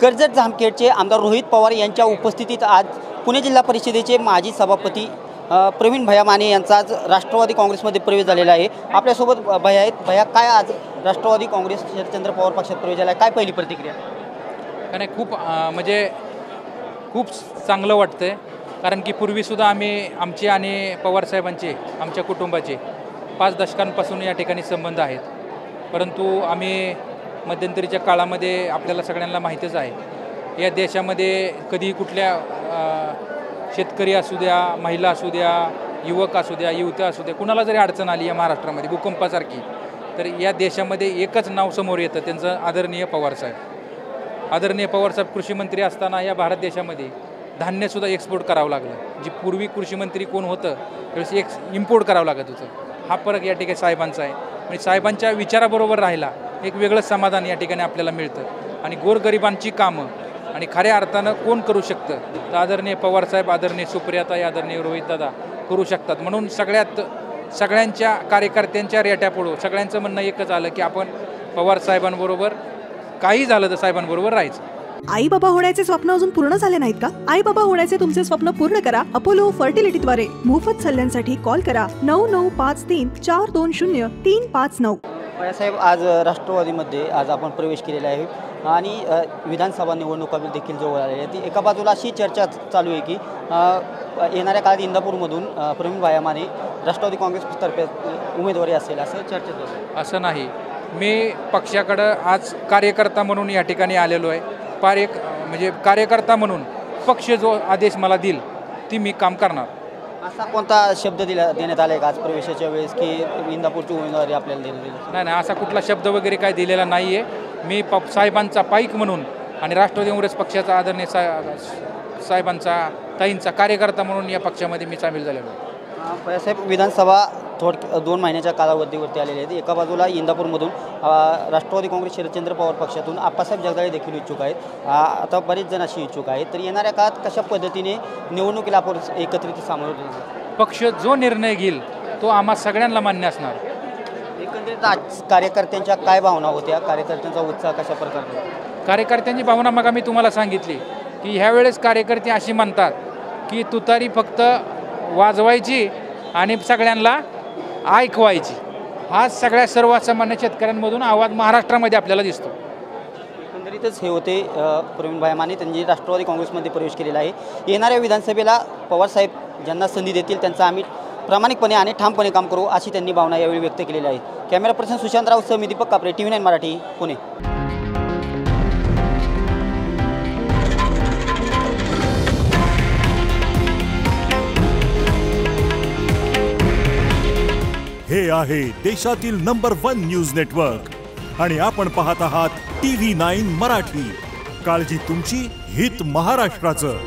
कर्जत जामखेडचे आमदार रोहित पवार यांच्या उपस्थितीत आज पुणे जिल्हा परिषदेचे माजी सभापती प्रवीण भैया माने यांचा आज राष्ट्रवादी काँग्रेसमध्ये प्रवेश झालेला आहे। आपल्यासोबत भैया आहेत। भैया, काय आज राष्ट्रवादी काँग्रेस शरदचंद्र पवार पक्षात प्रवेश झाला आहे, काय पहिली प्रतिक्रिया? नाही, खूप चांगलं वाटतंय, कारण की पूर्वीसुद्धा आम्ही आमचे आणि पवारसाहेबांचे आमच्या कुटुंबाचे 5 दशकांपासून या ठिकाणी संबंध आहेत। परंतु आम्ही मध्यंतरीच्या काळामध्ये आपल्याला सगळ्यांना माहीतच आहे, या देशामध्ये कधी कुठल्या शेतकरी असू द्या, महिला असू द्या, युवक असू द्या, युवत्या असू द्या, कुणाला जरी अडचण आली या महाराष्ट्रामध्ये भूकंपासारखी, तर या देशामध्ये एकच नाव समोर येतं, त्यांचं आदरणीय पवारसाहेब। आदरणीय पवारसाहेब कृषीमंत्री असताना या भारत देशामध्ये धान्यसुद्धा एक्सपोर्ट करावं लागलं। जी पूर्वी कृषीमंत्री कोण होतं त्यावेळेस इम्पोर्ट करावं लागत होतं। हा फरक या ठिकाणी साहेबांचा आहे, आणि साहेबांच्या विचाराबरोबर राहिला एक वेगळंच समाधान या ठिकाणी आपल्याला मिळतं। आणि गोरगरिबांची कामं आणि खऱ्या अर्थानं कोण करू शकतं, तर आदरणीय पवारसाहेब, आदरणीय सुप्रियाताई, आदरणीय रोहितदादा करू शकतात। म्हणून सगळ्यांच्या कार्यकर्त्यांच्या रेट्या पुढं सगळ्यांचं म्हणणं एकच आलं की आपण पवारसाहेबांबरोबर काही झालं तर साहेबांबरोबर राहायचं। आई बाबा होण्याचे स्वप्न अजून पूर्ण झाले नाहीत का? आई बाबा होण्याचे तुमचे स्वप्न पूर्ण करा अपोलो फर्टिलिटीद्वारे। मोफत सल्ल्यांसाठी कॉल करा 9953420359। साहेब, आज राष्ट्रवादीमध्ये आज आपण प्रवेश केलेला आहे आणि विधानसभा निवडणुका देखील जवळ आलेली आहे। ती एका बाजूला अशी चर्चा चालू आहे की येणाऱ्या काळात इंदापूरमधून प्रवीण भैया माने राष्ट्रवादी काँग्रेसतर्फे उमेदवारी असेल असं चर्चा चालू आहे। असं नाही, मी पक्षाकडं आज कार्यकर्ता म्हणून या ठिकाणी आलेलो आहे। म्हणजे कार्यकर्ता म्हणून पक्ष जो आदेश मला देईल ती मी काम करणार। असा कोणता शब्द देण्यात आला आहे का आज प्रवेशाच्या वेळेस की इंदापूरची उमेदवारी आपल्याला दिली? नाही, असा कुठला शब्द वगैरे काय दिलेला नाही आहे। मी साहेबांचा पाईक म्हणून आणि राष्ट्रवादी काँग्रेस पक्षाचा आदरणीय साहेबांचा ताईंचा कार्यकर्ता म्हणून या पक्षामध्ये मी सामील झालेलो आहे। साहेब, विधानसभा 2 महिन्याच्या कालावधीवरती आलेले आहेत। एका बाजूला इंदापूरमधून राष्ट्रवादी काँग्रेस शरदचंद्र पवार पक्षातून आप्पासाहेब जगदाळे देखील इच्छुक आहेत। आता बरेच जण अशी इच्छुक आहेत, तर येणाऱ्या काळात कशा पद्धतीने निवडणुकीला आपण एकत्रित सामोरं जाऊ? पक्ष जो निर्णय घेईल तो आम्हा सगळ्यांना मान्य असणार। एकंदरीत आज कार्यकर्त्यांच्या काय भावना होत्या, कार्यकर्त्यांचा उत्साह कशा प्रकारे? कार्यकर्त्यांची भावना मग मी तुम्हाला सांगितली की ह्यावेळेस कार्यकर्ते अशी म्हणतात की तुतारी फक्त वाजवायची आणि सगळ्यांना ऐकवायची। हा सगळ्या सर्वसामान्य शेतकऱ्यांमधून आवाज महाराष्ट्रामध्ये आपल्याला दिसतो। एकंदरीतच हे होते प्रवीण भैया माने, त्यांनी राष्ट्रवादी काँग्रेसमध्ये प्रवेश केलेला आहे। येणाऱ्या विधानसभेला पवारसाहेब ज्यांना संधी देतील त्यांचं आम्ही प्रामाणिकपणे आणि ठामपणे काम करू, अशी त्यांनी भावना यावेळी व्यक्त केलेली आहे। कॅमेरा पर्सन सुशांतराव सह मी दीपक कापरे, TV9 मराठी, पुणे। हे आहे देशातील नंबर 1 न्यूज नेटवर्क आणि आपण पाहत आहात TV9 मराठी। काळजी तुमची, हित महाराष्ट्राचं।